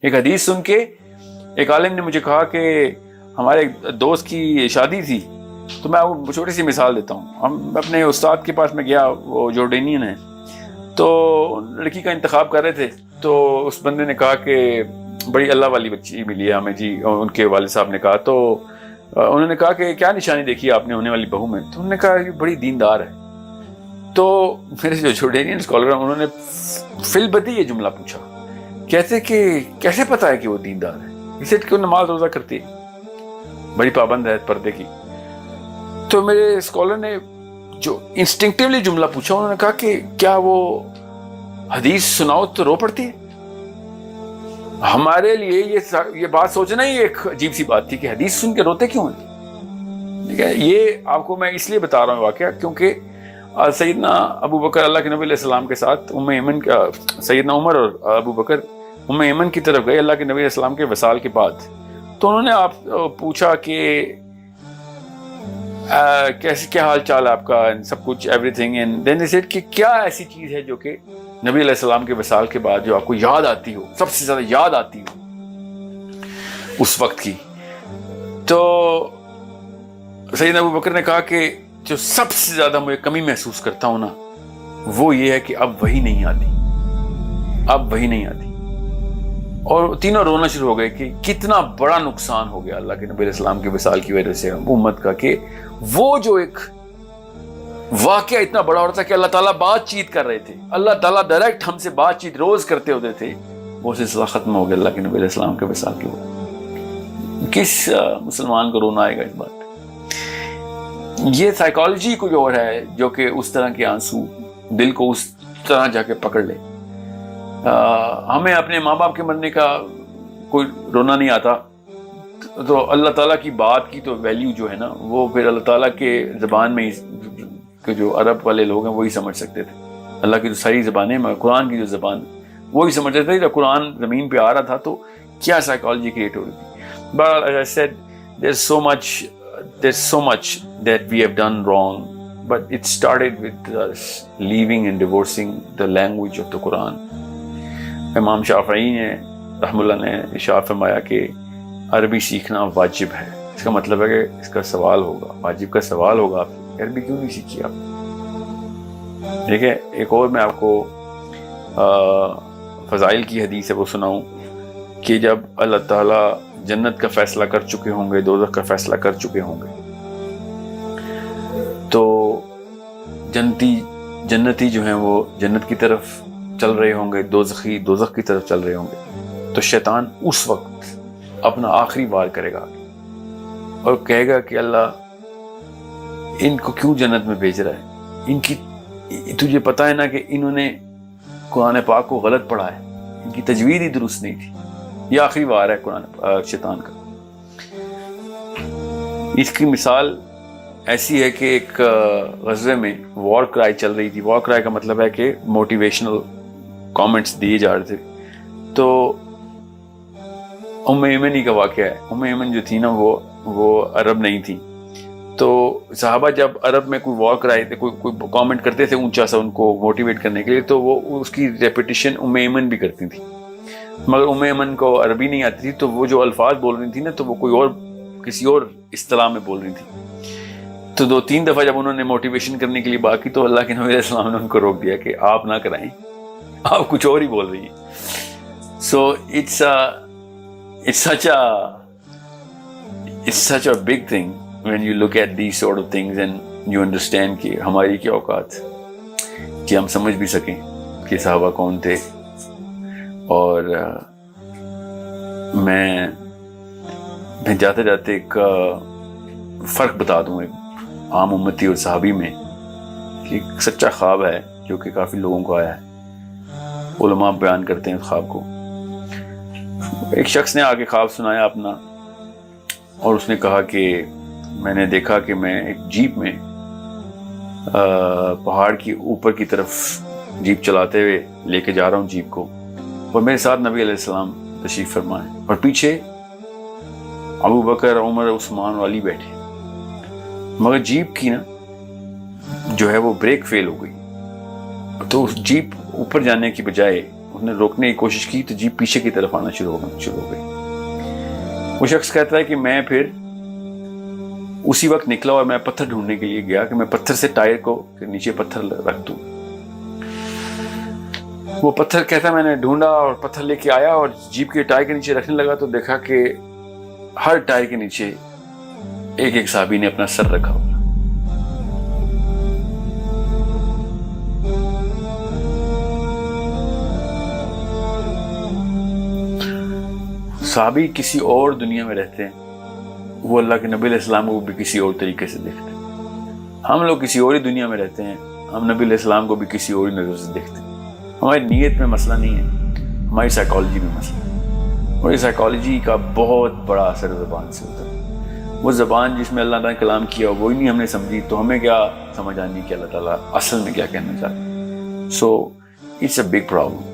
ایک حدیث سن کے ایک عالم نے مجھے کہا کہ ہمارے دوست کی شادی تھی، تو میں وہ چھوٹی سی مثال دیتا ہوں. ہم اپنے استاد کے پاس میں گیا، وہ جورڈینین ہے، تو لڑکی کا انتخاب کر رہے تھے. تو اس بندے نے کہا کہ بڑی اللہ والی بچی ملی ہے ہمیں جی. ان کے والد صاحب نے کہا، تو انہوں نے کہا کہ کیا نشانی دیکھی آپ نے ہونے والی بہو میں؟ تو انہوں نے کہا یہ بڑی دیندار ہے. تو میرے جو جورڈینین اسکالر ہیں انہوں نے فی البدی یہ جملہ پوچھا، کہتے کہ کیسے پتا ہے کہ وہ دیندار ہے؟ اسے کہ وہ نماز روزہ کرتی ہے، بڑی پابند ہے پردے کی. تو میرے اسکالر نے جو انسٹنکٹیولی جملہ پوچھا، انہوں نے کہا کہ کیا وہ حدیث سناؤ تو رو پڑتی ہے؟ ہمارے لیے یہ بات سوچنا ہی ایک عجیب سی بات تھی کہ حدیث سن کے روتے کیوں ہیں. ٹھیک ہے، یہ آپ کو میں اس لیے بتا رہا ہوں واقعہ کیونکہ سیدنا ابو بکر اللہ کے نبی علیہ السلام کے ساتھ ایمن کا سیدنا عمر اور ابو بکر ایمن کی طرف گئے اللہ کے نبی علیہ السلام کے وصال کے بعد. تو انہوں نے آپ پوچھا کہ کیسے کیا حال چال ہے آپ کا، سب کچھ everything, and then they said کہ کیا ایسی چیز ہے جو کہ نبی علیہ السلام کے وصال کے بعد جو آپ کو یاد آتی ہو، سب سے زیادہ یاد آتی ہو اس وقت کی. تو سیدنا ابو بکر نے کہا کہ جو سب سے زیادہ مجھے کمی محسوس کرتا ہوں نا، وہ یہ ہے کہ اب وہی نہیں آتی، اب وہی نہیں آتی. اور تینوں رونا شروع ہو گئے کہ کتنا بڑا نقصان ہو گیا اللہ کے نبی علیہ السلام کے وصال کی وجہ سے امت کا، کہ وہ جو ایک واقعہ اتنا بڑا ہو رہا تھا کہ اللہ تعالیٰ بات چیت کر رہے تھے، اللہ تعالیٰ ڈائریکٹ ہم سے بات چیت روز کرتے ہوتے تھے، وہ سلسلہ ختم ہو گیا اللہ کے نبی علیہ السلام کے وصال کی وجہ. کس مسلمان کو رونا آئے گا اس بات پہ؟ یہ سائیکالوجی کو جو ہے جو کہ اس طرح کے آنسو دل کو اس طرح جا کے پکڑ لے. ہمیں اپنے ماں باپ کے مرنے کا کوئی رونا نہیں آتا، تو اللہ تعالیٰ کی بات کی تو ویلیو جو ہے نا، وہ پھر اللہ تعالیٰ کے زبان میں جو عرب والے لوگ ہیں وہی سمجھ سکتے تھے. اللہ کی جو ساری زبانیں، قرآن کی جو زبان وہی سمجھ سکتے تھے. جب قرآن زمین پہ آ رہا تھا تو کیا سائیکالوجی کریٹ ہو رہی تھی. But as I said, there's so much that we have done wrong, but it started with us leaving and divorcing the language of the Quran. امام شافعی نے رحم اللہ نے ارشاد فرمایا کہ عربی سیکھنا واجب ہے. اس کا مطلب ہے کہ اس کا سوال ہوگا، واجب کا سوال ہوگا، آپ عربی کیوں نہیں سیکھی آپ؟ ٹھیک ہے. ایک اور میں آپ کو فضائل کی حدیث ہے وہ سناؤں کہ جب اللہ تعالیٰ جنت کا فیصلہ کر چکے ہوں گے، دوزخ کا فیصلہ کر چکے ہوں گے، تو جنتی جو ہیں وہ جنت کی طرف چل رہے ہوں گے، دوزخی دوزخ کی طرف چل رہے ہوں گے. تو شیطان اس وقت اپنا آخری وار کرے گا اور کہے گا کہ اللہ ان کو کیوں جنت میں بھیج رہا ہے؟ ان کی تجھے پتہ ہے نا کہ انہوں نے قرآن پاک کو غلط پڑھا ہے، ان کی تجوید ہی درست نہیں تھی. یہ آخری وار ہے قرآن شیطان کا. اس کی مثال ایسی ہے کہ ایک غزوے میں وار کرائی چل رہی تھی. وار کرائی کا مطلب ہے کہ موٹیویشنل کامنٹس دیے جا رہے تھے. تو ایمن ہی کا واقعہ ہے. ایمن جو تھی نا وہ عرب نہیں تھی. تو صحابہ جب عرب میں کوئی وار کرائے تھے، کوئی کامنٹ کرتے تھے اونچا سا ان کو موٹیویٹ کرنے کے لیے، تو وہ اس کی ریپیٹیشن ایمن بھی کرتی تھی. مگر ایمن کو عربی نہیں آتی تھی، تو وہ جو الفاظ بول رہی تھی نا، تو وہ کوئی اور کسی اور اصطلاح میں بول رہی تھی. تو 2-3 دفعہ جب انہوں نے موٹیویشن کرنے کے لیے بات کی تو اللہ کے نبی علیہ السلام نے ان کو روک دیا کہ آپ نہ کرائیں، آپ کچھ اور ہی بول رہی ہیں. سو it's such a big thing when you look at these sort of things and you understand کہ ہماری کیا اوقات کہ ہم سمجھ بھی سکیں کہ صحابہ کون تھے. اور میں جاتے جاتے ایک فرق بتا دوں ایک عام امتی اور صحابی میں، کہ ایک سچا خواب ہے جو کہ کافی لوگوں کو آیا ہے. علماء بیان کرتے ہیں اس خواب کو. ایک شخص نے آگے خواب سنایا اپنا، اور اس نے کہا کہ میں نے دیکھا کہ میں ایک جیپ میں پہاڑ کی اوپر کی طرف جیپ چلاتے ہوئے لے کے جا رہا ہوں جیپ کو، اور میرے ساتھ نبی علیہ السلام تشریف فرمائے، اور پیچھے ابو بکر، عمر، عثمان والی بیٹھے. مگر جیپ کی نا جو ہے وہ بریک فیل ہو گئی، تو اس جیپ اوپر جانے کی بجائے اس نے روکنے کی کوشش کی تو جیپ پیچھے کی طرف آنا شروع ہو گئی. وہ شخص کہتا ہے کہ میں پھر اسی وقت نکلا اور میں پتھر ڈھونڈنے کے لیے گیا کہ میں پتھر سے ٹائر کو نیچے پتھر رکھ دوں. وہ پتھر کہتا ہے میں نے ڈھونڈا اور پتھر لے کے آیا اور جیپ کے ٹائر کے نیچے رکھنے لگا تو دیکھا کہ ہر ٹائر کے نیچے ایک ایک صحابی نے اپنا سر رکھا ہوا. صحابی کسی اور دنیا میں رہتے ہیں, وہ اللہ کے نبی علیہ السلام کو بھی کسی اور طریقے سے دیکھتے ہیں. ہم لوگ کسی اور ہی دنیا میں رہتے ہیں, ہم نبی علیہ السلام کو بھی کسی اور ہی نظر سے دیکھتے ہیں. ہماری نیت میں مسئلہ نہیں ہے, ہماری سائیکالوجی میں مسئلہ ہے. اور یہ سائیکالوجی کا بہت بڑا اثر زبان سے ہوتا ہے. وہ زبان جس میں اللہ تعالیٰ نے کلام کیا وہی نہیں ہم نے سمجھی تو ہمیں کیا سمجھ آنی کہ اللہ تعالیٰ اصل میں کیا کہنا چاہتے ہیں. So it's a big problem.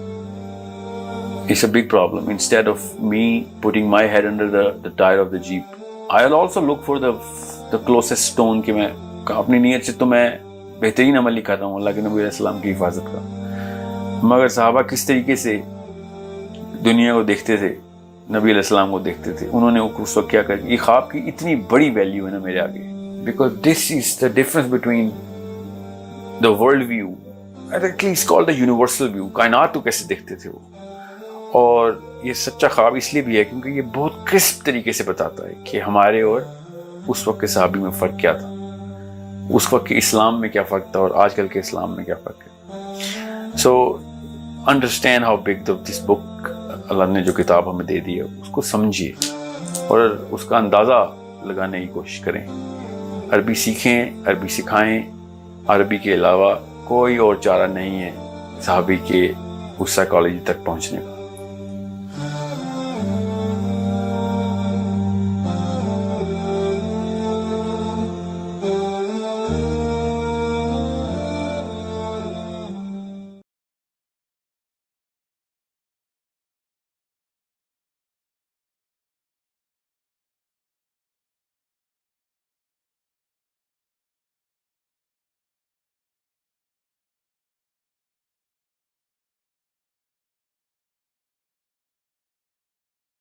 It's a big problem. Instead of me putting my head under the tire of the Jeep, I'll also look for the closest stone کہ میں اپنی نیت سے تو میں بہترین عمل ہی کر رہا ہوں اللہ کے نبی علیہ السلام کی حفاظت کا. مگر صحابہ کس طریقے سے دنیا کو دیکھتے تھے, نبی علیہ السلام کو دیکھتے تھے, انہوں نے اس وقت کیا کر, یہ خواب کی اتنی بڑی ویلیو ہے نا میرے آگے, because this is the difference between the world view, it's called the universal view. کائنات کو کیسے دیکھتے تھے وہ, اور یہ سچا خواب اس لیے بھی ہے کیونکہ یہ بہت کرسپ طریقے سے بتاتا ہے کہ ہمارے اور اس وقت کے صحابی میں فرق کیا تھا, اس وقت کے اسلام میں کیا فرق تھا اور آج کل کے اسلام میں کیا فرق ہے. سو انڈرسٹینڈ ہاؤ بگ دس بک, اللہ نے جو کتاب ہمیں دے دی ہے اس کو سمجھیے اور اس کا اندازہ لگانے کی کوشش کریں. عربی سیکھیں, عربی سکھائیں. عربی کے علاوہ کوئی اور چارہ نہیں ہے صحابی کے اس سائیکالوجی تک پہنچنے کا.